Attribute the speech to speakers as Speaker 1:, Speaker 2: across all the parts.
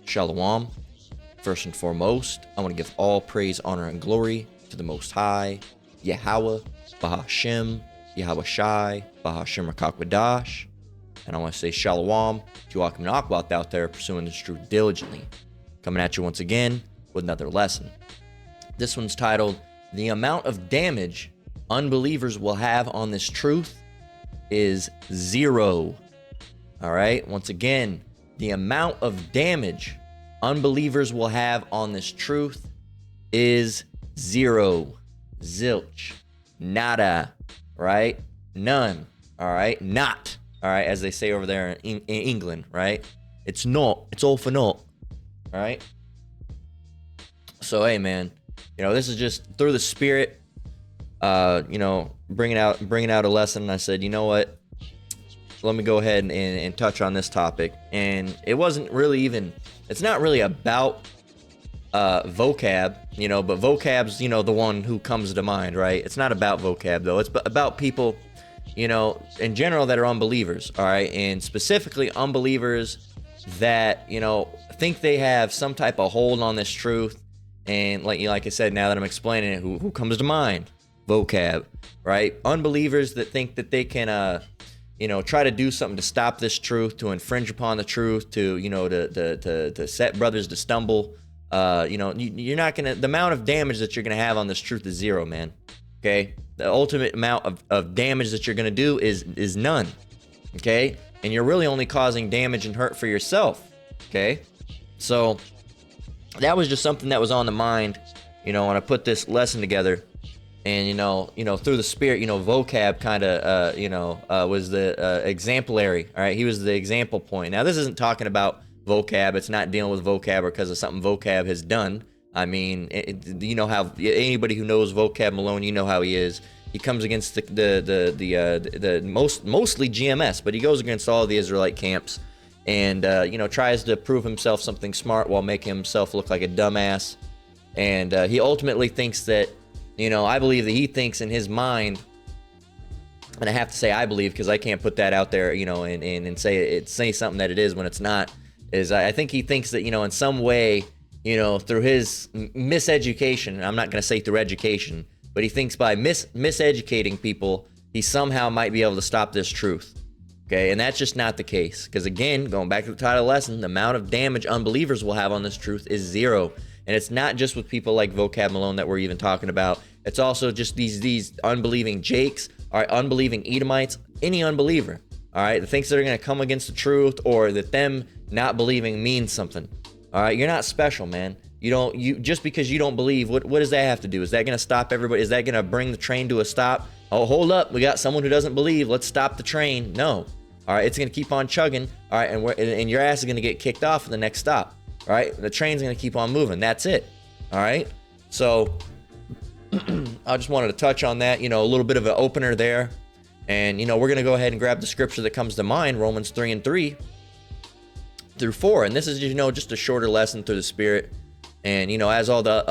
Speaker 1: Shalom. First and foremost, I want to give all praise, honor, and glory to the Most High, Yahweh, Bahashem, Yahweh Shai, Bahashem Rakakwadash. And I want to say Shalom to Akim and Akwat out there pursuing this truth diligently. Coming at you once again with another lesson. This one's titled, The Amount of Damage Unbelievers Will Have on This Truth is Zero. All right, once again, the amount of damage unbelievers will have on this truth is zero. Zilch. Nada. Right? None. All right? Not. All right? As they say over there in England, right? It's not. It's all for naught. All right? So, hey, man, this is just through the Spirit, bringing out a lesson. And I said, you know what? Let me go ahead and touch on this topic. And it wasn't really even, it's not really about vocab, but vocab's, the one who comes to mind, right? It's not about vocab, though. It's about people, in general that are unbelievers, all right? And specifically unbelievers that, think they have some type of hold on this truth. And like I said, now that I'm explaining it, who comes to mind? Vocab, right? Unbelievers that think that they can, try to do something to stop this truth, to infringe upon the truth, to set brothers to stumble. You're not gonna. The amount of damage that you're gonna have on this truth is zero, man. Okay, the ultimate amount of damage that you're gonna do is none. Okay, and you're really only causing damage and hurt for yourself. Okay, so that was just something that was on the mind, when I put this lesson together. And, through the Spirit, vocab kind of, was the exemplary, all right? He was the example point. Now, this isn't talking about vocab. It's not dealing with vocab because of something vocab has done. I mean, how anybody who knows vocab Malone, how he is. He comes against the mostly GMS, but he goes against all the Israelite camps and, tries to prove himself something smart while making himself look like a dumbass. And he ultimately thinks that, I believe that he thinks in his mind, and I have to say I believe because I can't put that out there, and say something that it is when it's not, is I think he thinks that, in some way, through his miseducation, I'm not going to say through education, but he thinks by miseducating people, he somehow might be able to stop this truth. Okay, and that's just not the case. Because again, going back to the title of the lesson, the amount of damage unbelievers will have on this truth is zero. And it's not just with people like Vocab Malone that we're even talking about. It's also just these unbelieving Jakes, all right, unbelieving Edomites, any unbeliever, all right, that thinks they're going to come against the truth or that them not believing means something. All right, you're not special, man. You just because you don't believe, what does that have to do? Is that going to stop everybody? Is that going to bring the train to a stop? Oh, hold up, we got someone who doesn't believe. Let's stop the train. No. All right, it's going to keep on chugging. All right, and your ass is going to get kicked off at the next stop. All right, the train's going to keep on moving. That's it. All right, so I just wanted to touch on that, a little bit of an opener there. And, we're going to go ahead and grab the scripture that comes to mind, Romans 3:3 through 4. And this is, just a shorter lesson through the Spirit. And, as all the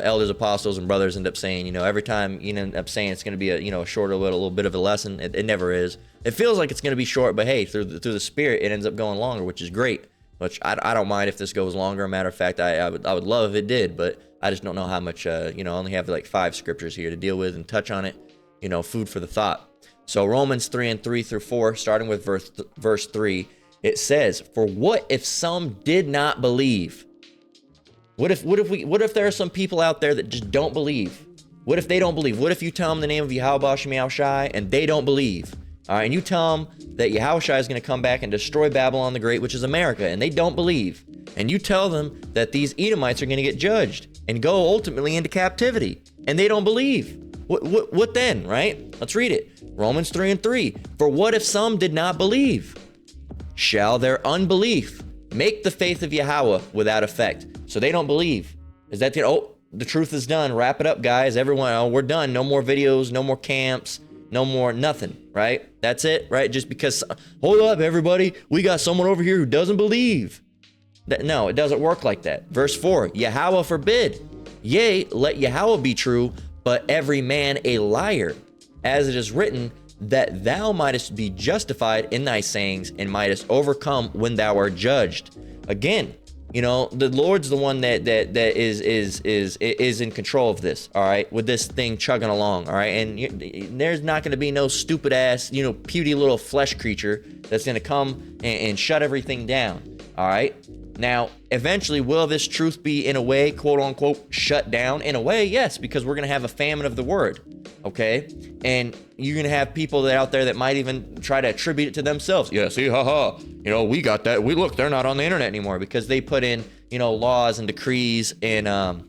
Speaker 1: elders, apostles, and brothers end up saying, every time you end up saying it's going to be a shorter little bit of a lesson, it never is. It feels like it's going to be short, but hey, through the Spirit, it ends up going longer, which is great. Which I don't mind if this goes longer. Matter of fact, I would love if it did, but I just don't know how much, I only have like 5 scriptures here to deal with and touch on it, food for the thought. So Romans 3:3 through 4, starting with verse 3, it says, "For what if some did not believe?" What if there are some people out there that just don't believe? What if they don't believe? What if you tell them the name of Yahweh Shai and they don't believe? All right, and you tell them that Yahushua is going to come back and destroy Babylon the Great, which is America, and they don't believe. And you tell them that these Edomites are going to get judged and go ultimately into captivity, and they don't believe. What then, right? Let's read it. Romans 3:3. "For what if some did not believe? Shall their unbelief make the faith of Yahweh without effect?" So they don't believe. Is that the truth is done. Wrap it up, guys. Everyone, we're done. No more videos, no more camps. No more nothing, right? That's it, right? Just because, hold up, everybody, we got someone over here who doesn't believe. No, it doesn't work like that. Verse 4, Yahweh forbid. Yea, let Yahweh be true, but every man a liar. As it is written, that thou mightest be justified in thy sayings and mightest overcome when thou art judged. Again, you know, the Lord's the one that is in control of this, all right, with this thing chugging along, all right, and there's not going to be no stupid ass, you know, puny little flesh creature that's going to come and shut everything down, all right. Now, eventually, will this truth be, in a way, quote unquote, shut down? In a way, yes, because we're going to have a famine of the word, okay? And you're going to have people that out there that might even try to attribute it to themselves. Yeah, see, haha, you know, we got that. Look, they're not on the internet anymore because they put in, you know, laws and decrees and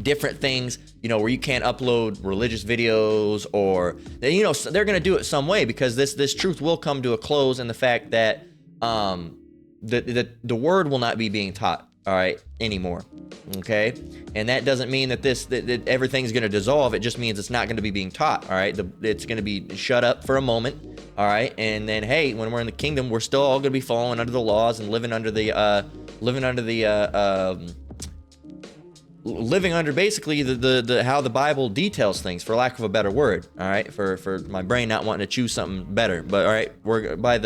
Speaker 1: different things, you know, where you can't upload religious videos or, you know, they're going to do it some way because this truth will come to a close in the fact that, the word will not be being taught, all right, anymore, okay? And that doesn't mean that that everything's going to dissolve. It just means it's not going to be being taught, all right? It's going to be shut up for a moment, all right? And then, hey, when we're in the kingdom, we're still all going to be following under the laws and living under basically the how the Bible details things, for lack of a better word, all right? For my brain not wanting to choose something better, but all right, we're by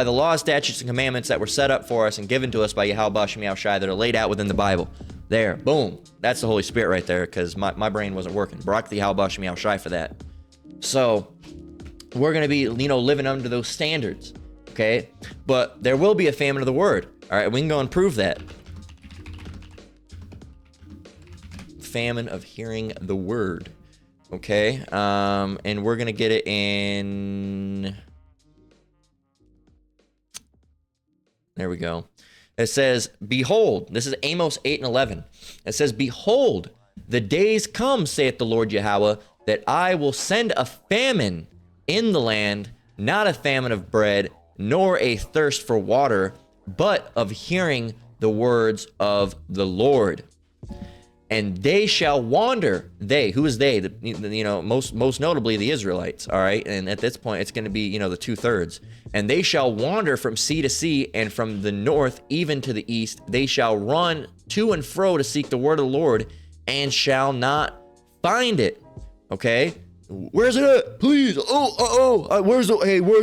Speaker 1: the laws, statutes, and commandments that were set up for us and given to us by Yahweh Bashem Yahushai that are laid out within the Bible. There, boom. That's the Holy Spirit right there, because my brain wasn't working. Barak the Yahweh Bashem Yahushai for that. So, we're going to be, you know, living under those standards, okay? But there will be a famine of the word, all right? We can go and prove that. Famine of hearing the word, okay? And we're going to get it in... There we go. It says, behold, this is Amos 8:11. It says, behold, the days come, saith the Lord Yahweh, that I will send a famine in the land, not a famine of bread, nor a thirst for water, but of hearing the words of the Lord. And they shall wander. They, who is they? You know, most notably the Israelites, all right? And at this point, it's going to be, you know, the 2/3. And they shall wander from sea to sea, and from the north even to the east. They shall run to and fro to seek the word of the Lord, and shall not find it. Okay? Where's it at? Please. Where's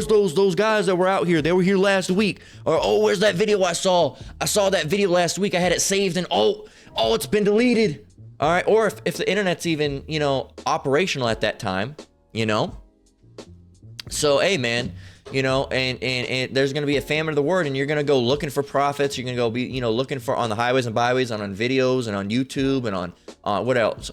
Speaker 1: those guys that were out here? They were here last week. Or, oh, where's that video I saw? I saw that video last week. I had it saved, and oh, it's been deleted. All right. Or if the internet's even, you know, operational at that time, you know. So, hey, man, you know, and there's going to be a famine of the word, and you're going to go looking for prophets. You're going to go be, you know, looking for on the highways and byways, on videos and on YouTube and on what else?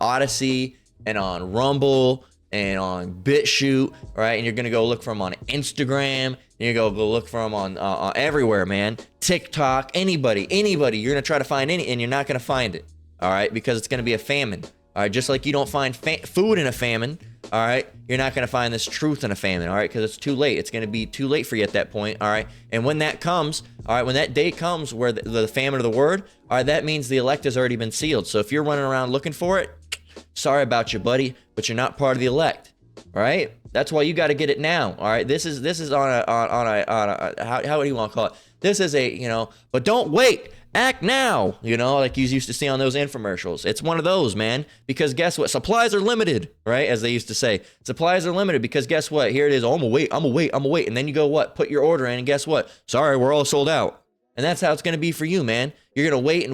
Speaker 1: Odyssey and on Rumble and on BitChute, right? And you're going to go look for them on Instagram. You go look for them on everywhere, man. TikTok, anybody. You're going to try to find any, and you're not going to find it, all right? Because it's going to be a famine, all right? Just like you don't find food in a famine, all right? You're not going to find this truth in a famine, all right? Because it's too late. It's going to be too late for you at that point, all right? And when that comes, all right, when that day comes where the famine of the word, all right, that means the elect has already been sealed. So if you're running around looking for it, sorry about you, buddy, but you're not part of the elect, all right? That's why you got to get it now, all right? This is on a how do you want to call it? This is a, you know, but don't wait, act now, you know, like you used to see on those infomercials. It's one of those, man, because guess what? Supplies are limited, right? As they used to say, supplies are limited because guess what? Here it is. Oh, I'm gonna wait. And then you go what? Put your order in, and guess what? Sorry, we're all sold out. And that's how it's gonna be for you, man. You're gonna wait.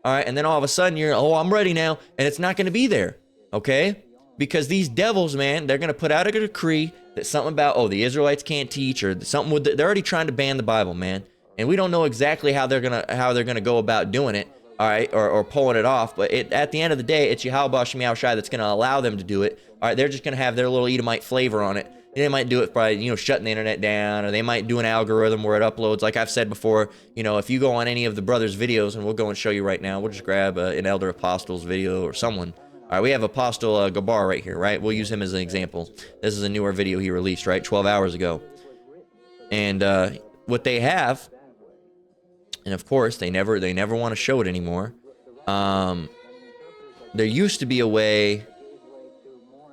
Speaker 1: All right, and then all of a sudden you're, oh, I'm ready now, and it's not gonna be there, okay? Because these devils, man, they're gonna put out a decree that something about, oh, the Israelites can't teach, or something with they're already trying to ban the Bible, man. And we don't know exactly how they're gonna go about doing it, all right, or pulling it off. But at the end of the day, it's Yahweh Bashem Yahushai that's gonna allow them to do it. All right, they're just gonna have their little Edomite flavor on it. They might do it by, you know, shutting the internet down, or they might do an algorithm where it uploads. Like I've said before, you know, if you go on any of the brothers' videos, and we'll go and show you right now, we'll just grab an Elder Apostle's video or someone. All right, we have Apostle Gabar right here, right? We'll use him as an example. This is a newer video he released, right, 12 hours ago. And what they have, and of course they never want to show it anymore. There used to be a way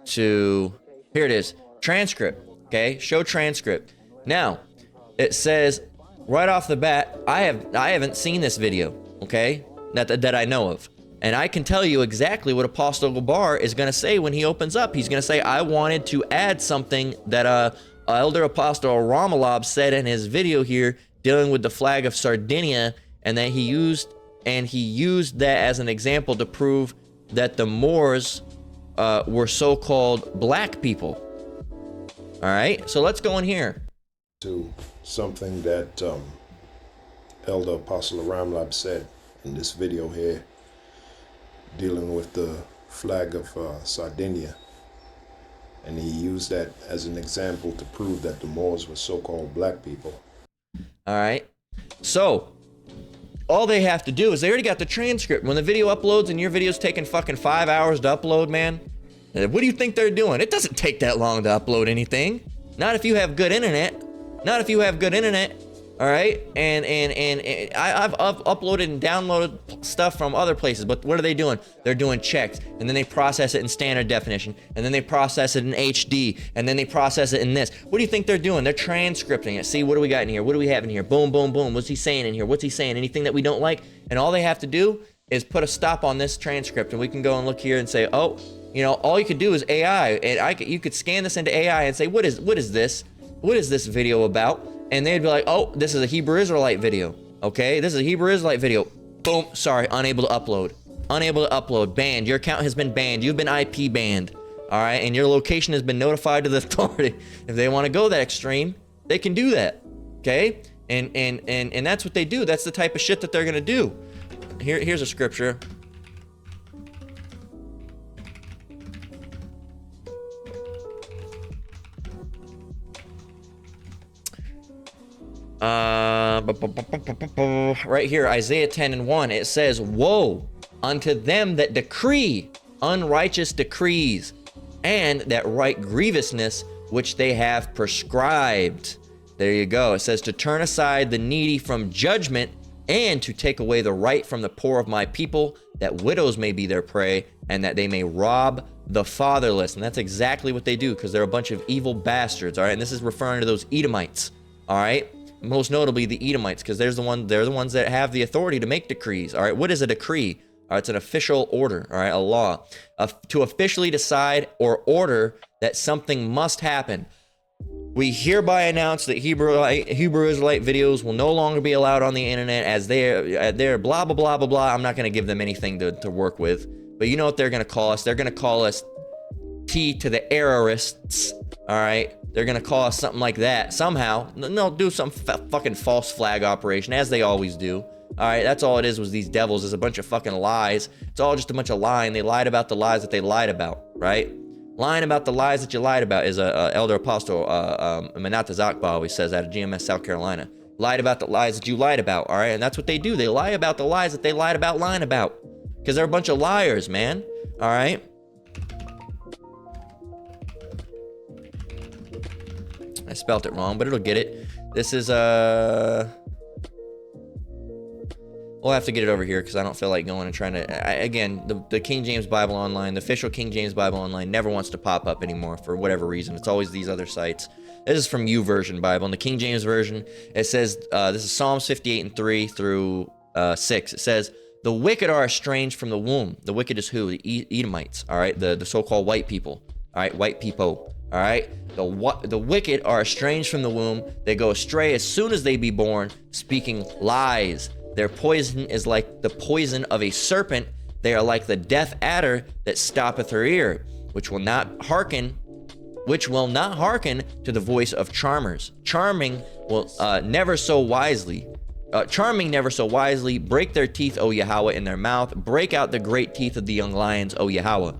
Speaker 1: to, here it is. Transcript, okay? Show transcript. Now, it says right off the bat, I haven't seen this video, okay? That I know of. And I can tell you exactly what Apostle Gabar is going to say when he opens up. He's going to say, I wanted to add something that Elder Apostle Ramalab said in his video here dealing with the flag of Sardinia, and that he used that as an example to prove that the Moors were so-called black people. All right, so let's go in here.
Speaker 2: To something that Elder Apostle Ramlab said in this video here, dealing with the flag of Sardinia, and he used that as an example to prove that the Moors were so-called black people.
Speaker 1: All right, so all they have to do is they already got the transcript. When the video uploads and your video's taking fucking 5 hours to upload, man, what do you think they're doing? It doesn't take that long to upload anything. Not if you have good internet. Not if you have good internet. All right, and I've uploaded and downloaded stuff from other places, but what are they doing? They're doing checks, and then they process it in standard definition, and then they process it in HD, and then they process it in this. What do you think they're doing? They're transcripting it. See, what do we got in here? What do we have in here? Boom, boom, boom. What's he saying in here? What's he saying? Anything that we don't like? And all they have to do is put a stop on this transcript, and we can go and look here and say, oh, you know, all you could do is AI, and you could scan this into AI and say, what is this? What is this video about? And they'd be like, oh, this is a Hebrew Israelite video. Okay, this is a Hebrew Israelite video. Boom, sorry, unable to upload. Unable to upload, banned. Your account has been banned. You've been IP banned. All right, and your location has been notified to the authority. If they want to go that extreme, they can do that. Okay, and that's what they do. That's the type of shit that they're gonna do. Here's a scripture. Right here, Isaiah 10:1, it says, woe unto them that decree unrighteous decrees, and that write grievousness which they have prescribed. There you go. It says to turn aside the needy from judgment, and to take away the right from the poor of my people, that widows may be their prey, and that they may rob the fatherless. And that's exactly what they do, because they're a bunch of evil bastards. All right, and this is referring to those Edomites. All right, most notably the Edomites, because they're the ones that have the authority to make decrees. All right, what is a decree? All right, it's an official order. All right, a law to officially decide or order that something must happen. We hereby announce that Hebrew Israelite videos will no longer be allowed on the internet, as they're blah blah blah blah blah. I'm not going to give them anything to work with, but you know what they're going to call us? They're going to call us T to the errorists. All right, they're going to call us something like that somehow. They'll do some fucking false flag operation, as they always do. All right, that's all it is. Was these devils is a bunch of fucking lies. It's all just a bunch of lying. They lied about the lies that they lied about, right? Lying about the lies that you lied about is a elder apostle, Manata Zakba always says out of GMS, South Carolina. Lied about the lies that you lied about, all right? And that's what they do. They lie about the lies that they lied about lying about, because they're a bunch of liars, man, all right? I spelt it wrong, but it'll get it. This is, we'll have to get it over here because I don't feel like going and trying to, again, the King James Bible Online, the official King James Bible Online never wants to pop up anymore for whatever reason. It's always these other sites. This is from YouVersion Bible. In the King James Version, it says, this is Psalms 58:3 through 6. It says, the wicked are estranged from the womb. The wicked is who? The Edomites, all right? The so-called white people, all right? White people. All right, the wicked are estranged from the womb. They go astray as soon as they be born, speaking lies. Their poison is like the poison of a serpent. They are like the deaf adder that stoppeth her ear, which will not hearken to the voice of charmers. Charming never so wisely break their teeth, O Yahweh, in their mouth. Break out the great teeth of the young lions, O Yahweh.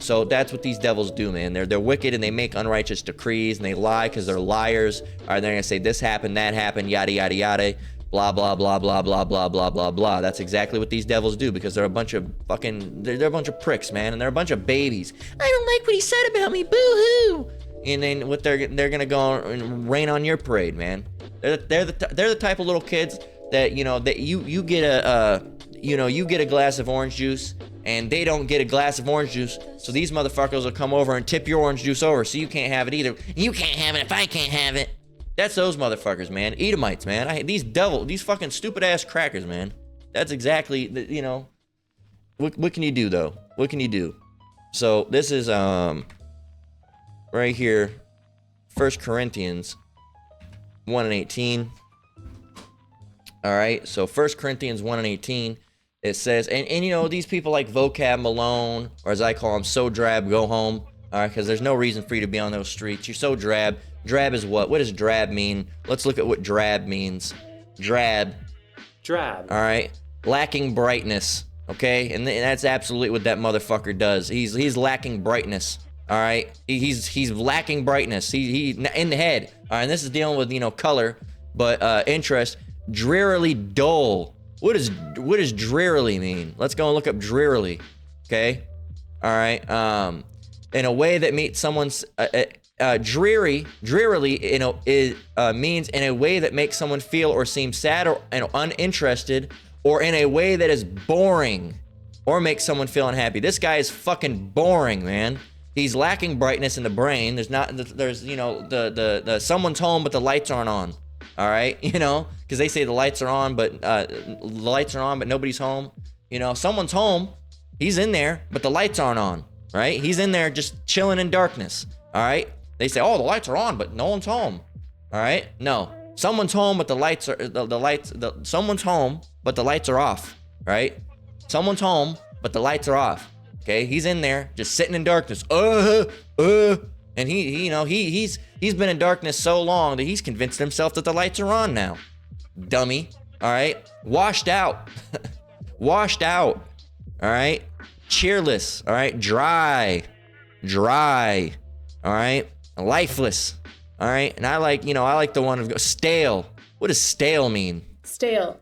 Speaker 1: So that's what these devils do, man. They're wicked, and they make unrighteous decrees, and they lie because they're liars. All right, they're gonna say this happened, that happened, yada yada yada, blah blah blah blah blah blah blah blah blah. That's exactly what these devils do, because they're a bunch of fucking, they're a bunch of pricks, man, and they're a bunch of babies. I don't like what he said about me, boo-hoo. And then what they're gonna go and rain on your parade, man. They're the type of little kids that, you know, that you get a glass of orange juice, and they don't get a glass of orange juice, so these motherfuckers will come over and tip your orange juice over, so you can't have it either. You can't have it if I can't have it. That's those motherfuckers, man. Edomites, man. These fucking stupid ass crackers, man. That's exactly, you know. what can you do though? What can you do? So this is right here, 1 Corinthians 1:18. All right, so 1 Corinthians 1:18, it says, and you know, these people like Vocab Malone, or as I call them, So Drab, go home. All right, because there's no reason for you to be on those streets. You're so drab. Drab is what? What does drab mean? Let's look at what drab means. Drab.
Speaker 3: Drab.
Speaker 1: All right, lacking brightness. Okay, and that's absolutely what that motherfucker does. He's lacking brightness. All right, he's lacking brightness. He in the head. All right, and this is dealing with, you know, color, but interest. Drearily dull. What does drearily mean? Let's go and look up drearily. Okay, all right. In a way that meets someone's drearily, you know, means in a way that makes someone feel or seem sad or uninterested, or in a way that is boring or makes someone feel unhappy. This guy is fucking boring, man. He's lacking brightness in the brain. There's you know, the someone's home but the lights aren't on. All right, you know, because they say the lights are on, but nobody's home. You know, someone's home, he's in there, but the lights aren't on. Right? He's in there just chilling in darkness. All right. They say, oh, the lights are on, but no one's home. All right. No, someone's home, but the lights are someone's home, but the lights are off. Right? Someone's home, but the lights are off. Okay. He's in there just sitting in darkness. And he you know, he's been in darkness so long that he's convinced himself that the lights are on now. Dummy. All right. Washed out. Washed out. All right. Cheerless. All right. Dry. All right. Lifeless. All right. And I like the one of stale. What does stale mean?
Speaker 4: Stale.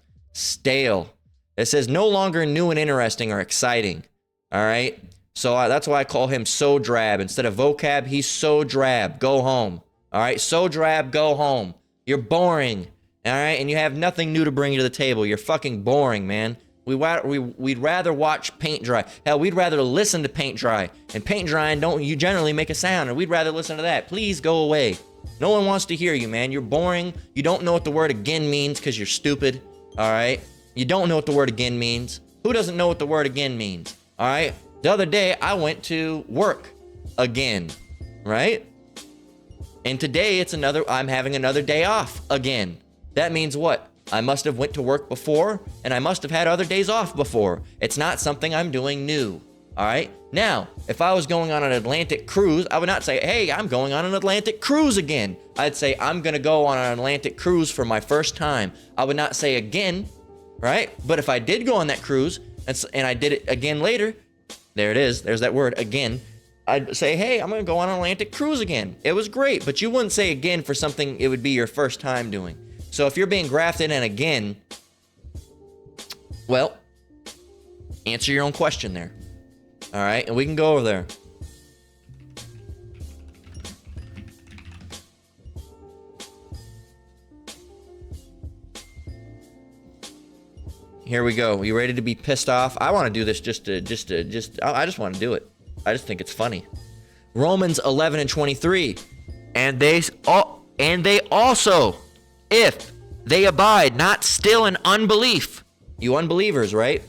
Speaker 1: It says no longer new and interesting or exciting. All right. So that's why I call him So Drab. Instead of vocab, he's So Drab. Go home. All right. So Drab, go home. You're boring. All right. And you have nothing new to bring to the table. You're fucking boring, man. We'd rather watch paint dry. Hell, we'd rather listen to paint dry. And paint drying you generally make a sound, and we'd rather listen to that. Please go away. No one wants to hear you, man. You're boring. You don't know what the word again means because you're stupid. All right? You don't know what the word again means. Who doesn't know what the word again means? All right? The other day, I went to work again, right? And today, I'm having another day off again. That means what? I must have went to work before, and I must have had other days off before. It's not something I'm doing new, all right? Now, if I was going on an Atlantic cruise, I would not say, hey, I'm going on an Atlantic cruise again. I'd say, I'm gonna go on an Atlantic cruise for my first time. I would not say again, right? But if I did go on that cruise, and I did it again later, there it is, there's that word, again, I'd say, hey, I'm gonna go on an Atlantic cruise again. It was great, but you wouldn't say again for something it would be your first time doing. So if you're being grafted in again, well, answer your own question there. All right, and we can go over there. Here we go. You ready to be pissed off? I want to do this I just want to do it. I just think it's funny. Romans 11:23, and they also, if they abide not still in unbelief. You unbelievers, right?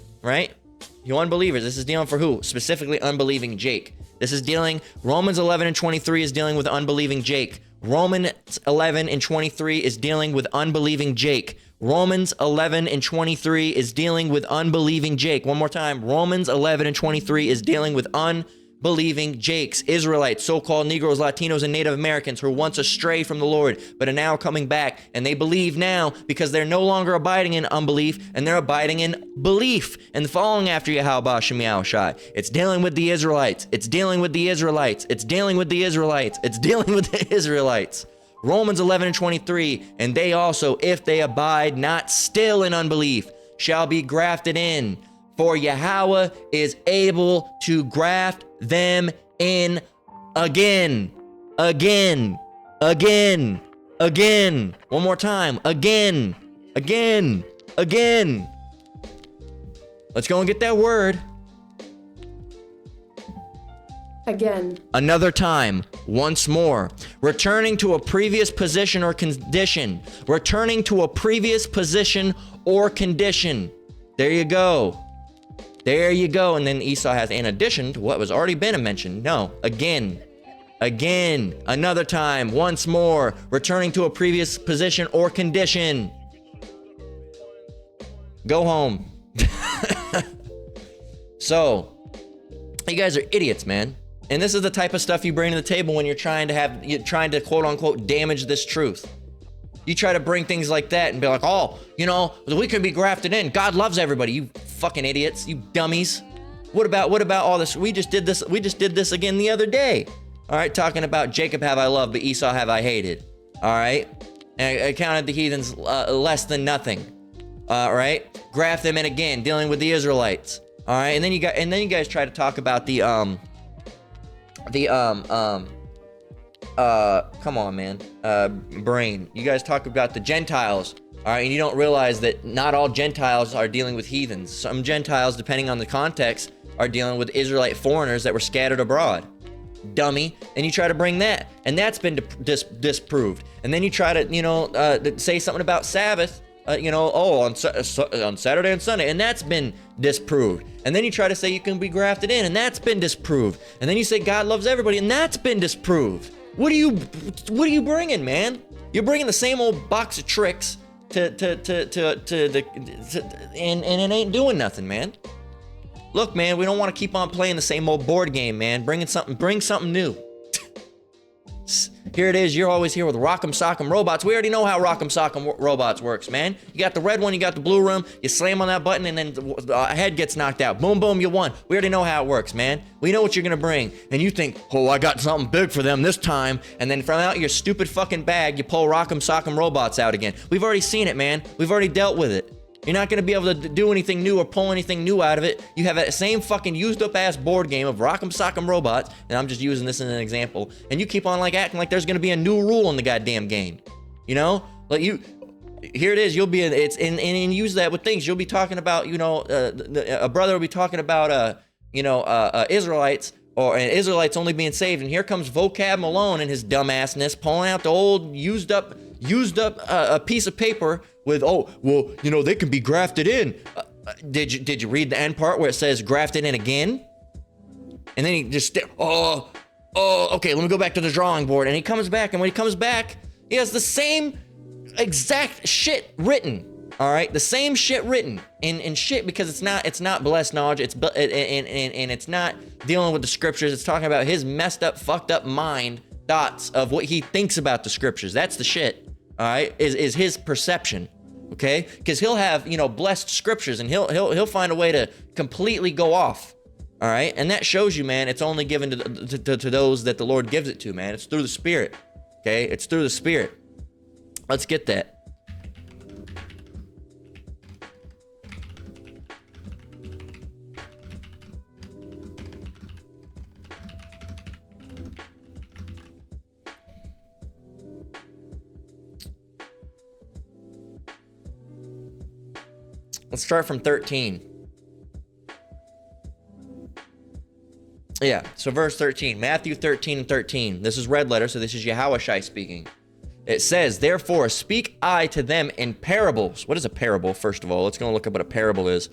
Speaker 1: You unbelievers. This is dealing for who? Specifically unbelieving Jake. Romans 11:23 is dealing with unbelieving Jake. Romans 11:23 is dealing with unbelieving Jake. Romans 11:23 is dealing with unbelieving Jake. One more time. Romans 11:23 is dealing with unbelieving Jakes, Israelites, so-called Negroes, Latinos, and Native Americans who were once astray from the Lord, but are now coming back, and they believe now because they're no longer abiding in unbelief, and they're abiding in belief and following after Yahweh Shem Yahushai. It's dealing with the Israelites. It's dealing with the Israelites. It's dealing with the Israelites. It's dealing with the Israelites. Romans 11:23, and they also, if they abide not still in unbelief, shall be grafted in. For Yahweh is able to graft them in again. One more time. Again. Let's go and get that word.
Speaker 4: Again.
Speaker 1: Another time. Once more. Returning to a previous position or condition. There you go. There you go. And then Esau has, in addition to what was already been mentioned, no, again, another time, once more, returning to a previous position or condition. Go home. So, you guys are idiots, man. And this is the type of stuff you bring to the table when you're trying to quote unquote damage this truth. You try to bring things like that and be like, oh, we can be grafted in. God loves everybody. You fucking idiots, you dummies. What about all this? We just did this again the other day. All right, talking about Jacob have I loved, but Esau have I hated. All right, and I counted the heathens less than nothing. All right, graft them in again, dealing with the Israelites. All right, and then you guys try to talk about come on, man, brain. You guys talk about the Gentiles. All right, and you don't realize that not all Gentiles are dealing with heathens. Some Gentiles, depending on the context, are dealing with Israelite foreigners that were scattered abroad. Dummy. And you try to bring that, and that's been disproved. And then you try to, say something about Sabbath, on Saturday and Sunday, and that's been disproved. And then you try to say you can be grafted in, and that's been disproved. And then you say God loves everybody, and that's been disproved. What are you bringing, man? You're bringing the same old box of tricks and it ain't doing nothing, man. Look, man, we don't want to keep on playing the same old board game, man. Bring something new. Here it is. You're always here with Rock'em Sock'em Robots. We already know how Rock'em Sock'em Robots works, man. You got the red one, you got the blue room. You slam on that button, and then the head gets knocked out. Boom, boom, you won. We already know how it works, man. We know what you're gonna bring, and you think, oh, I got something big for them this time. And then from out your stupid fucking bag, you pull Rock'em Sock'em Robots out again. We've already seen it, man. We've already dealt with it. You're not going to be able to do anything new or pull anything new out of it. You have that same fucking used up ass board game of Rock'em Sock'em Robots, and I'm just using this as an example, and you keep on acting like there's going to be a new rule in the goddamn game. Here it is, you'll be and use that with things. You'll be talking about, a brother will be talking about, Israelites, and Israelites only being saved, and here comes Vocab Malone and his dumbassness pulling out the old used up a piece of paper with, they can be grafted in. Did you read the end part where it says grafted in again? And then he just, okay, let me go back to the drawing board. And he comes back, and when he comes back, he has the same exact shit written. All right, the same shit written in shit, because it's not blessed knowledge. It's not dealing with the scriptures. It's talking about his messed up, fucked up mind thoughts of what he thinks about the scriptures. That's the shit. All right, is his perception. Okay, because he'll have blessed scriptures, and he'll find a way to completely go off. All right, and that shows you, man, it's only given to those that the Lord gives it to, man. It's through the Spirit. Okay, it's through the Spirit. Let's get that. Let's start from 13. Yeah, so verse 13, Matthew 13:13. This is red letter, so this is Yahushua speaking. It says, therefore, speak I to them in parables. What is a parable, first of all? Let's go look up what a parable is.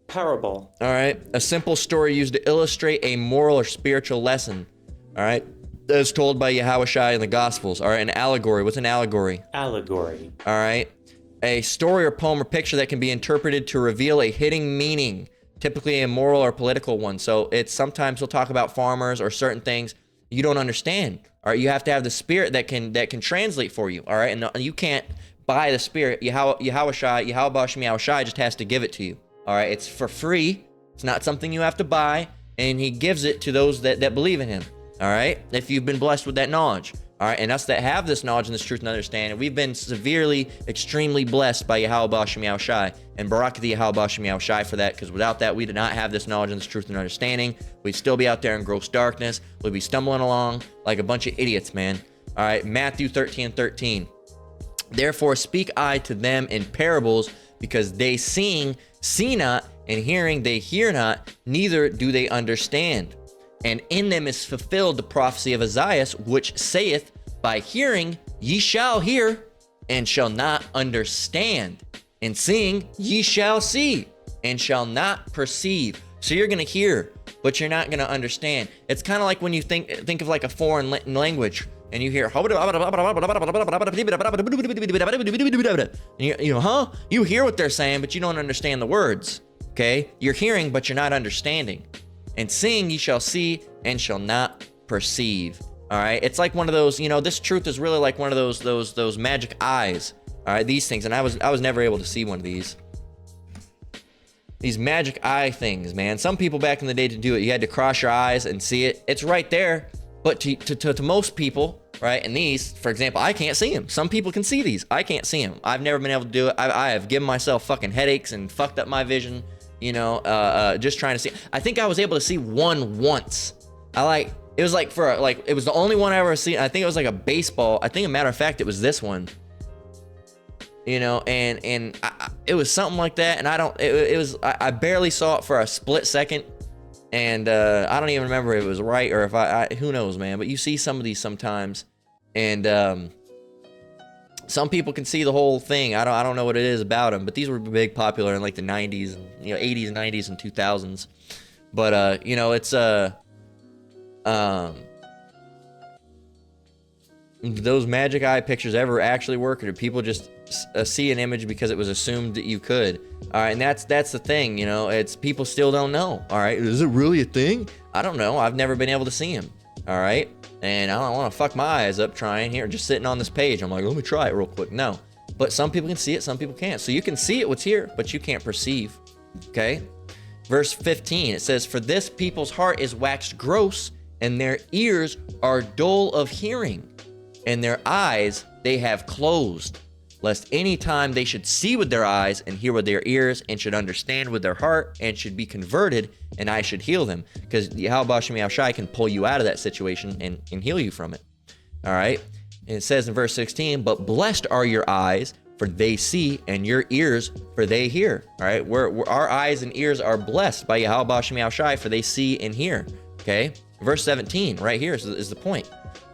Speaker 3: Parable.
Speaker 1: All right, a simple story used to illustrate a moral or spiritual lesson. All right, as told by Yahushua in the Gospels. All right, an allegory. What's an allegory?
Speaker 3: Allegory.
Speaker 1: All right. A story or poem or picture that can be interpreted to reveal a hidden meaning, typically a moral or political one. So it's sometimes we'll talk about farmers or certain things you don't understand. All right, you have to have the Spirit that can translate for you. All right, and you can't buy the Spirit. Yahushua just has to give it to you. All right, it's for free. It's not something you have to buy, and He gives it to those that believe in Him. All right, if you've been blessed with that knowledge. All right, and us that have this knowledge and this truth and understanding, we've been severely, extremely blessed by Yahweh Bashem Yahushai, and Barak the Yahweh Bashem Yahushai for that, because without that, we did not have this knowledge and this truth and understanding. We'd still be out there in gross darkness. We'd be stumbling along like a bunch of idiots, man. All right, Matthew 13:13. Therefore speak I to them in parables, because they see not, and hearing they hear not, neither do they understand. And in them is fulfilled the prophecy of Isaiah, which saith, by hearing ye shall hear, and shall not understand. And seeing ye shall see, and shall not perceive. So you're going to hear, but you're not going to understand. It's kind of like when you think of like a foreign language and you hear, and you hear what they're saying, but you don't understand the words. Okay? You're hearing, but you're not understanding. And seeing ye shall see and shall not perceive. All right? It's like one of those, this truth is really like one of those magic eyes. All right? These things, and I was never able to see one of these. These magic eye things, man. Some people back in the day to do it, you had to cross your eyes and see it. It's right there. But to most people, right, and these, for example, I can't see them. Some people can see these. I can't see them. I've never been able to do it. I have given myself fucking headaches and fucked up my vision, just trying to see. I think I was able to see one once. It was it was the only one I ever seen. I think it was like a baseball. I think, a matter of fact, it was this one. And it was something like that, and I barely saw it for a split second, and I don't even remember if it was right or if I who knows, man. But you see some of these sometimes, and some people can see the whole thing. I don't know what it is about them, but these were big popular in like the 90s, 80s, 90s, and 2000s. But it's those magic eye pictures ever actually work, or do people just see an image because it was assumed that you could? All right, and that's the thing, it's people still don't know. All right, is it really a thing? I don't know. I've never been able to see them. All right, and I don't want to fuck my eyes up trying here, just sitting on this page. I'm like, let me try it real quick. No, but some people can see it, some people can't. So you can see it, what's here, but you can't perceive. Okay, verse 15, it says, for this people's heart is waxed gross, and their ears are dull of hearing, and their eyes they have closed, lest any time they should see with their eyes and hear with their ears and should understand with their heart and should be converted, and I should heal them. Because Yahweh Shem Yahushai can pull you out of that situation and heal you from it. All right? And it says in verse 16, but blessed are your eyes, for they see, and your ears, for they hear. All right? Our eyes and ears are blessed by Yahweh Shem Yahushai, for they see and hear. Okay? Verse 17, right here is the point.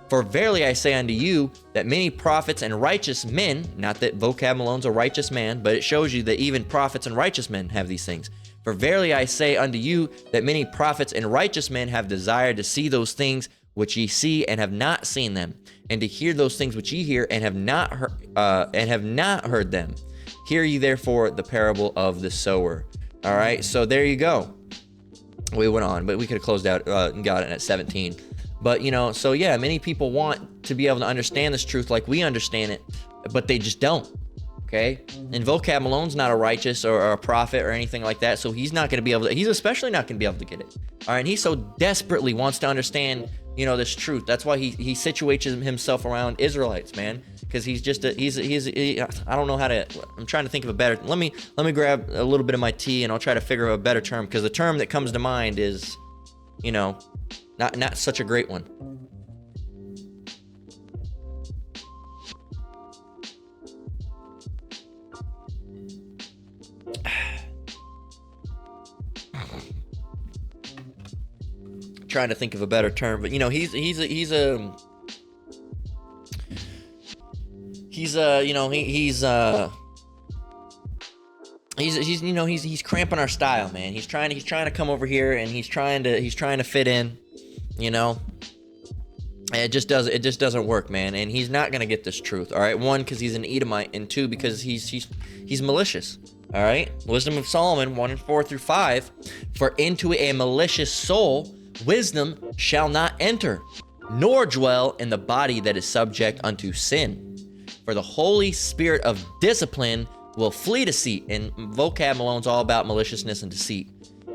Speaker 1: For verily I say unto you that many prophets and righteous men, not that vocab Malone's a righteous man, but it shows you that even prophets and righteous men have these things. For verily I say unto you that many prophets and righteous men have desired to see those things which ye see and have not seen them, and to hear those things which ye hear and have not heard them. Hear ye therefore the parable of the sower. All right, so there you go. We went on, but we could have closed out and got it at 17. But, so yeah, many people want to be able to understand this truth like we understand it, but they just don't, okay? And Vocab Malone's not a righteous or a prophet or anything like that, so he's not going to be able to, he's especially not going to be able to get it. All right, and he so desperately wants to understand, this truth. That's why he situates himself around Israelites, man, because he's just, I don't know how to, I'm trying to think of a better, let me grab a little bit of my tea and I'll try to figure out a better term, because the term that comes to mind is, not such a great one. Trying to think of a better term, but he's cramping our style, man. He's trying to come over here and he's trying to fit in. It just doesn't work, man. And he's not gonna get this truth. All right, one, because he's an Edomite, and two, because he's malicious. All right, Wisdom of Solomon 1:4-5. For into a malicious soul wisdom shall not enter, nor dwell in the body that is subject unto sin. For the Holy Spirit of discipline will flee deceit. And Vocab Malone's all about maliciousness and deceit.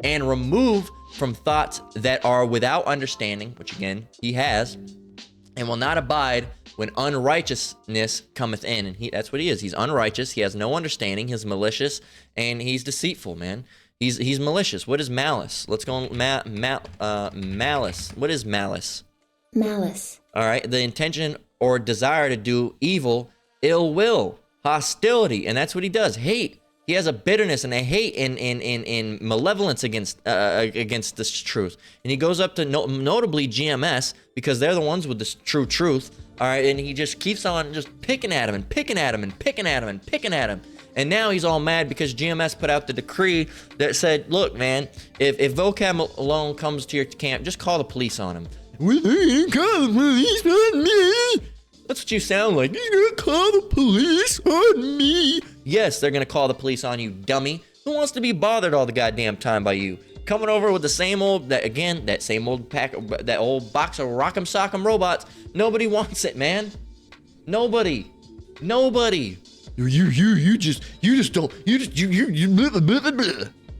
Speaker 1: And remove from thoughts that are without understanding, which again, he has, and will not abide when unrighteousness cometh in. And that's what he is. He's unrighteous. He has no understanding. He's malicious, and he's deceitful, man. He's malicious. What is malice? Let's go on. Malice. What is malice?
Speaker 4: Malice.
Speaker 1: All right. The intention or desire to do evil, ill will, hostility, and that's what he does. Hate. He has a bitterness and a hate and malevolence against this truth. And he goes up to notably GMS, because they're the ones with this true truth. All right, and he just keeps on just picking at him and picking at him and picking at him and picking at him. And now he's all mad because GMS put out the decree that said, look, man, if vocab alone comes to your camp, just call the police on him. Well, they ain't call the police on me. That's what you sound like. You're gonna call the police on me. Yes, they're gonna call the police on you, dummy. Who wants to be bothered all the goddamn time by you? Coming over with the same old, that same old pack, that old box of rock'em sock'em robots. Nobody wants it, man. Nobody. You just don't. You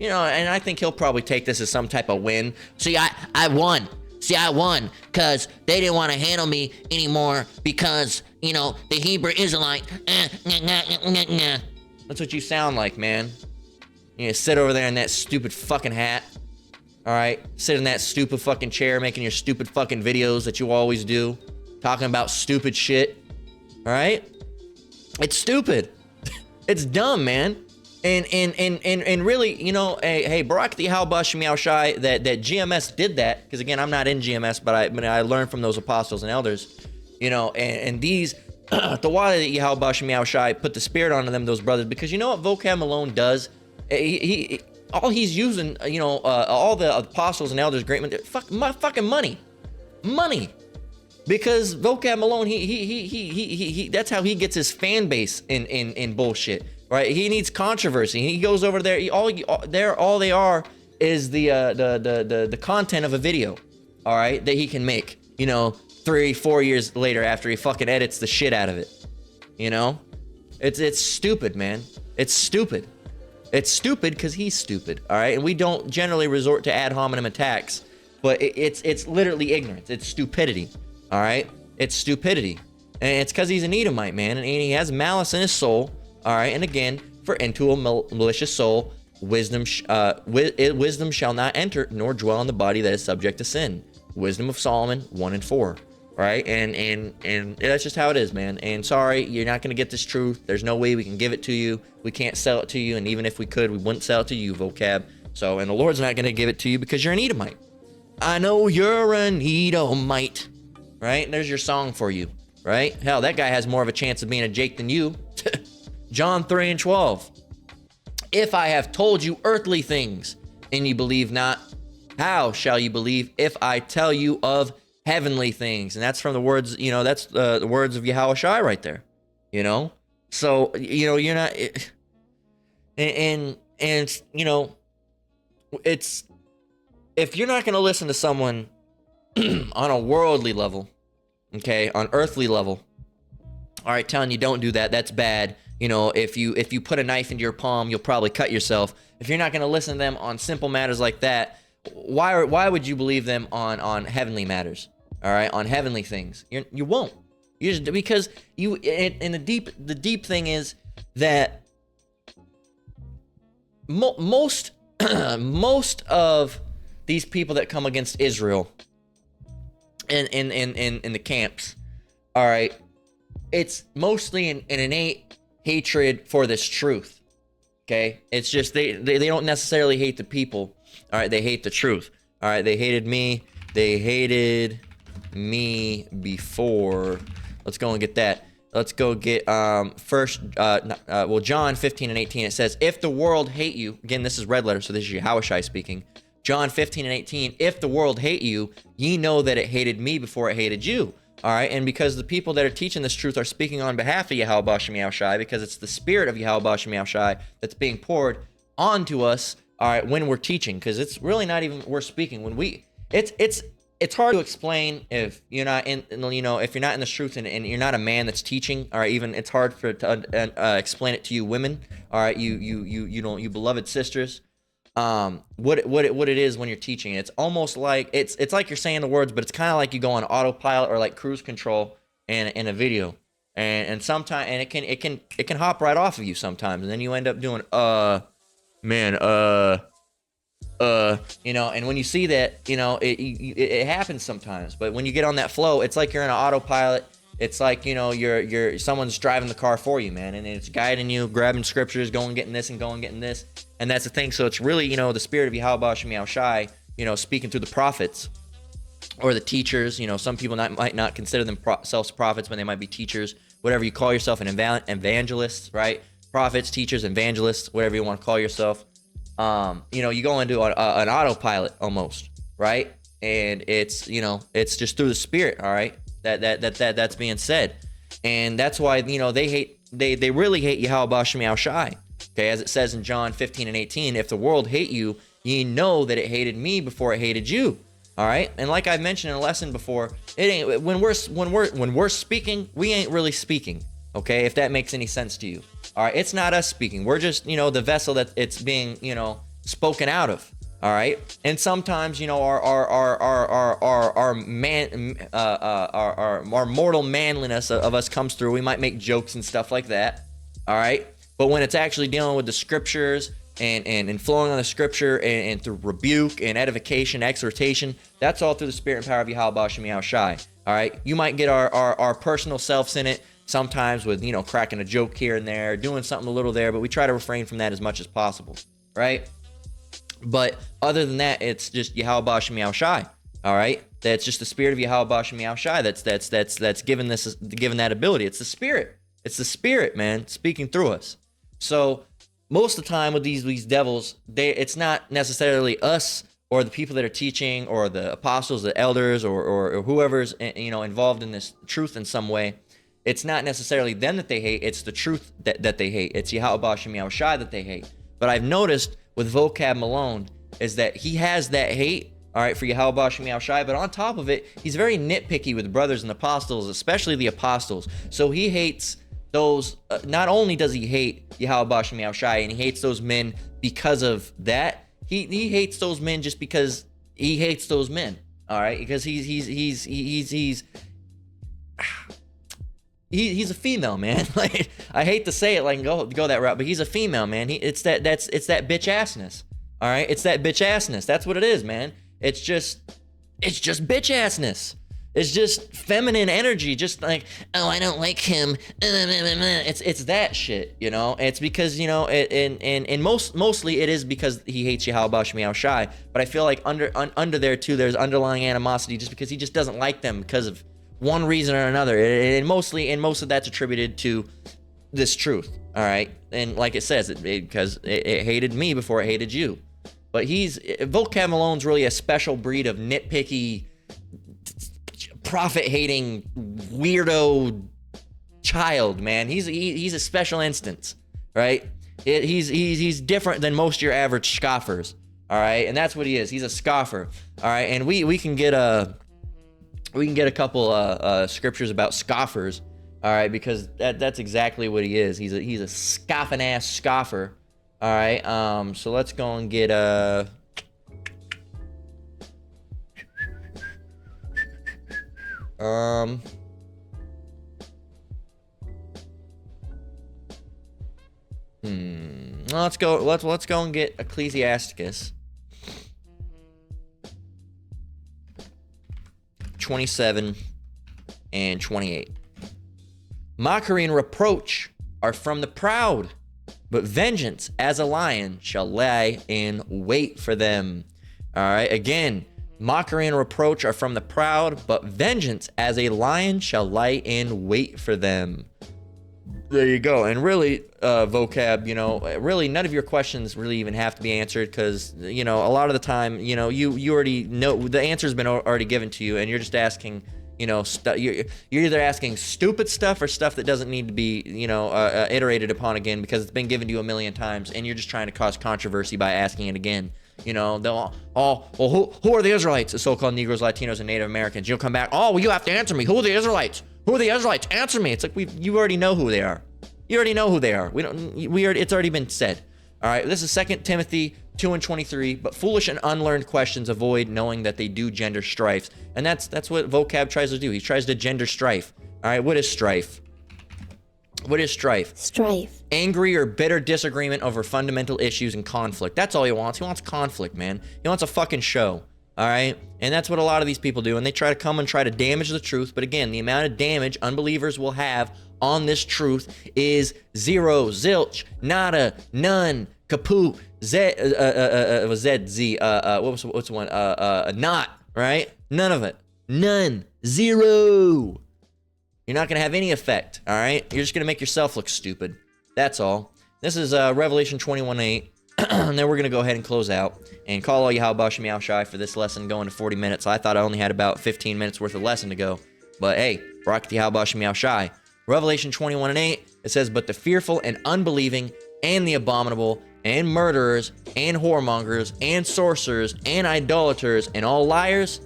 Speaker 1: know, and I think he'll probably take this as some type of win.
Speaker 5: See, I won. Because they didn't want to handle me anymore because, you know, the Hebrew Israelite.
Speaker 1: That's what you sound like, man. You know, sit over there in that stupid fucking hat. All right? Sit in that stupid fucking chair making your stupid fucking videos that you always do. Talking about stupid shit. All right? It's stupid. It's dumb, man. And really, you know, hey, Barak the Halbash Meow Shai, that GMS did that, because again, I'm not in GMS, but I learned from those apostles and elders, you know, and these, the water that Halbash Meow Shai put the spirit onto them, those brothers, because you know what vocab Malone does? He all he's using, you know, all the apostles and elders, great men, fucking money. Because vocab Malone, he that's how he gets his fan base in bullshit. Right, he needs controversy. He goes over there. All they are is the content of a video. All right, that he can make. You know, 3-4 years later after he fucking edits the shit out of it. You know, it's stupid, man. It's stupid. It's stupid because he's stupid. All right, and we don't generally resort to ad hominem attacks, but it's literally ignorance. It's stupidity. All right, it's stupidity, and it's because he's an Edomite, man, and he has malice in his soul. All right, and again, for into a malicious soul, wisdom shall not enter, nor dwell in the body that is subject to sin. Wisdom of Solomon 1:4. Right, and that's just how it is, man. And sorry, you're not gonna get this truth. There's no way we can give it to you. We can't sell it to you, and even if we could, we wouldn't sell it to you, vocab. So, and the Lord's not gonna give it to you because you're an Edomite. I know you're an Edomite. Right? And there's your song for you. Right? Hell, that guy has more of a chance of being a Jake than you. John 3:12. If I have told you earthly things and you believe not, how shall you believe if I tell you of heavenly things? And that's from the words, you know, that's the words of Yahweh Shai right there, you know? So, you know, you're not, and you know, it's, if you're not going to listen to someone on a worldly level, okay, on earthly level, all right, telling you don't do that, that's bad. You know, if you put a knife into your palm, you'll probably cut yourself. If you're not going to listen to them on simple matters like that, why would you believe them on heavenly matters? All right, on heavenly things, you won't. You just, because you, and the deep thing is that most of these people that come against Israel in the camps, all right, it's mostly an innate hatred for this truth. Okay, it's just they don't necessarily hate the people. All right, they hate the truth. All right, they hated me before. Let's go and get that. Let's go get first John 15:18. It says, if the world hate you, again, this is red letter, so this is Yahushai speaking. John 15:18, if the world hate you, ye know that it hated me before it hated you. All right, and because the people that are teaching this truth are speaking on behalf of Yahweh Bashem Yahushai, because it's the spirit of Yahweh Bashem Yahushai that's being poured onto us, all right, when we're teaching, because it's really not even we're speaking. When we, it's hard to explain if you're not in, you know, if you're not in the truth and you're not a man that's teaching. All right, even it's hard to explain it to you women. All right, you beloved sisters. What it is when you're teaching. It's almost like it's like you're saying the words, but it's kind of like you go on autopilot or like cruise control in a video, and sometimes, and it can hop right off of you sometimes, and then you end up doing you know, and when you see that, you know, it happens sometimes, but when you get on that flow, it's like you're in an autopilot. It's like, you know, you're someone's driving the car for you, man, and it's guiding you, grabbing scriptures, going getting this and going getting this, and that's the thing. So it's really, you know, the spirit of Yahweh Bashem Yahushai, you know, speaking through the prophets or the teachers. You know, some people might not consider themselves prophets, but they might be teachers. Whatever you call yourself, an evangelist, right? prophets, teachers, evangelists, whatever you want to call yourself. You go into an autopilot almost, right? And it's, it's just through the Spirit, all right? That's being said. And that's why, they really hate Yahweh Shem Shai. Okay, as it says in John 15:18, if the world hate you, ye know that it hated me before it hated you. All right, and like I've mentioned in a lesson before, it ain't when we're speaking, we ain't really speaking. Okay, if that makes any sense to you. All right, it's not us speaking. We're just the vessel that it's being spoken out of. All right, and sometimes our mortal manliness of us comes through. We might make jokes and stuff like that. All right, but when it's actually dealing with the scriptures and flowing on the scripture and through rebuke and edification, exhortation, that's all through the Spirit and power of Yahweh Shem Shai. All right, you might get our personal selves in it sometimes with cracking a joke here and there, doing something a little there, but we try to refrain from that as much as possible, right? But other than that, it's just Yahweh Shem Shai. All right, that's just the Spirit of Yahweh Shem Shai that's given that ability. It's the Spirit. It's the Spirit, man, speaking through us. So most of the time with these devils, it's not necessarily us or the people that are teaching or the apostles, the elders, or whoever's involved in this truth in some way. It's not necessarily them that they hate. It's the truth that they hate. It's Yahweh Shem Shai that they hate. But I've noticed with Vocab Malone is that he has that hate, all right, for Yahweh Shem Shai, but on top of it, he's very nitpicky with brothers and apostles, especially the apostles. So he hates those. Not only does he hate Yahweh Shem Shai, and he hates those men because of that, he hates those men just because he hates those men, all right, because he's a female, man. Like, I hate to say it, like go that route, but he's a female, man. It's that bitch assness. All right, it's that bitch assness. That's what it is, man. It's just bitch assness. It's just feminine energy. Just like, oh, I don't like him. It's that shit, It's because mostly it is because he hates Yahweh Shem Shai. But I feel like under there too, there's underlying animosity just because he just doesn't like them because of one reason or another, and most of that's attributed to this truth. All right, and like it says, because it hated me before it hated you. But Vocab Malone's really a special breed of nitpicky, prophet-hating, weirdo child, man. He's a special instance, right? He's different than most of your average scoffers. All right, and that's what he is. He's a scoffer. All right, and we can get a couple scriptures about scoffers, all right, because that's exactly what he is. He's a scoffing ass scoffer, all right. So let's go and get let's go and get Ecclesiasticus 27 and 28. Mockery and reproach are from the proud, but vengeance as a lion shall lie in wait for them. All right, again, mockery and reproach are from the proud, but vengeance as a lion shall lie in wait for them. There you go. And really, Vocab, really none of your questions really even have to be answered because, a lot of the time, you already know the answer's been already given to you and you're just asking, you're either asking stupid stuff or stuff that doesn't need to be, iterated upon again because it's been given to you a million times and you're just trying to cause controversy by asking it again. They'll who are the Israelites? The so-called Negroes, Latinos, and Native Americans. You'll come back, well, you have to answer me. Who are the Israelites? Who are the Israelites? Answer me. It's like you already know who they are. You already know who they are. It's already been said. All right. This is 2 Timothy 2 and 23. But foolish and unlearned questions avoid, knowing that they do gender strife. And that's what Vocab tries to do. He tries to gender strife. All right. What is strife? What is strife?
Speaker 6: Strife.
Speaker 1: Angry or bitter disagreement over fundamental issues and conflict. That's all he wants. He wants conflict, man. He wants a fucking show. All right. And that's what a lot of these people do. And they try to come and try to damage the truth. But again, the amount of damage unbelievers will have on this truth is zero, zilch, nada, none, kaput, what's the one? Not, right? None of it. None. Zero. You're not going to have any effect. All right. You're just going to make yourself look stupid. That's all. This is Revelation 21:8. And then we're going to go ahead and close out and call all Yahweh Shem Yahushai for this lesson going to 40 minutes. I thought I only had about 15 minutes worth of lesson to go. But hey, Barak Yahweh Shem Yahushai. Revelation 21:8, it says, but the fearful and unbelieving and the abominable and murderers and whoremongers and sorcerers and idolaters and all liars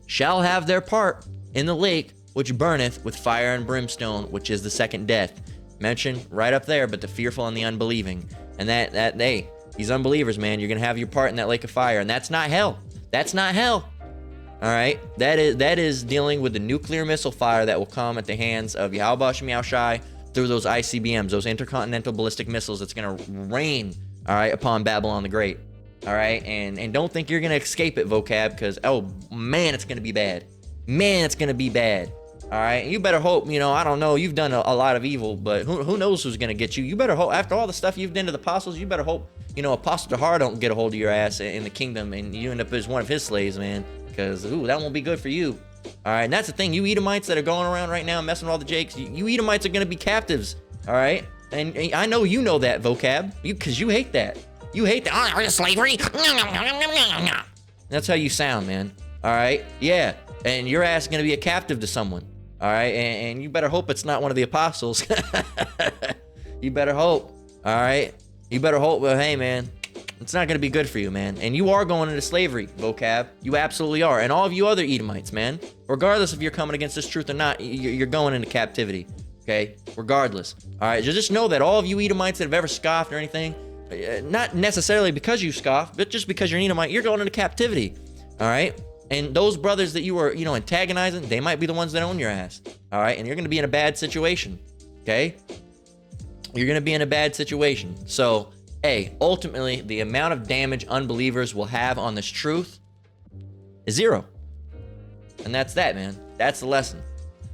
Speaker 1: shall have their part in the lake which burneth with fire and brimstone, which is the second death. Mentioned right up there, but the fearful and the unbelieving. And hey, these unbelievers, man, you're going to have your part in that lake of fire. And that's not hell. That's not hell. All right? That is dealing with the nuclear missile fire that will come at the hands of Yahweh Shem Yahushai through those ICBMs, those intercontinental ballistic missiles that's going to rain, all right, upon Babylon the Great. All right? And don't think you're going to escape it, vocab, because, oh, man, it's going to be bad. Man, it's going to be bad. All right, you better hope, I don't know, you've done a lot of evil, but who knows who's going to get you. You better hope, after all the stuff you've done to the apostles, you better hope, Apostle Tahar don't get a hold of your ass in the kingdom and you end up as one of his slaves, man, because, that won't be good for you. All right, and that's the thing, you Edomites that are going around right now messing with all the Jakes, you Edomites are going to be captives, all right? And I know you know that, vocab, because you hate that. You hate that. Oh, slavery. That's how you sound, man. All right, yeah, and your ass is going to be a captive to someone. All right, and you better hope it's not one of the apostles. You better hope. All right, you better hope. Well, hey, man, it's not gonna be good for you, man. And you are going into slavery, vocab. You absolutely are. And all of you other Edomites, man, regardless if you're coming against this truth or not, you're going into captivity. Okay, regardless. All right, just know that all of you Edomites that have ever scoffed or anything, not necessarily because you scoffed, but just because you're an Edomite, you're going into captivity. All right. And those brothers that you were, antagonizing, they might be the ones that own your ass. All right? And you're going to be in a bad situation. Okay? You're going to be in a bad situation. So, hey, ultimately, the amount of damage unbelievers will have on this truth is 0. And that's that, man. That's the lesson.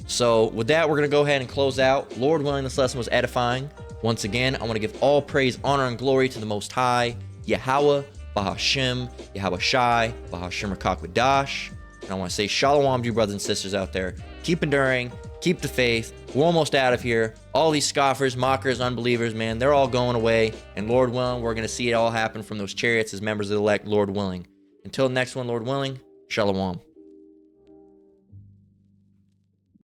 Speaker 1: So, with that, we're going to go ahead and close out. Lord willing, this lesson was edifying. Once again, I want to give all praise, honor, and glory to the Most High, Yahweh, Bahashem, Yahweh Shai, Bahashem Rakakwadash. And I want to say shalom to you brothers and sisters out there. Keep enduring, keep the faith. We're almost out of here. All these scoffers, mockers, unbelievers, man, they're all going away. And Lord willing, we're going to see it all happen from those chariots as members of the elect, Lord willing. Until next one, Lord willing, shalom.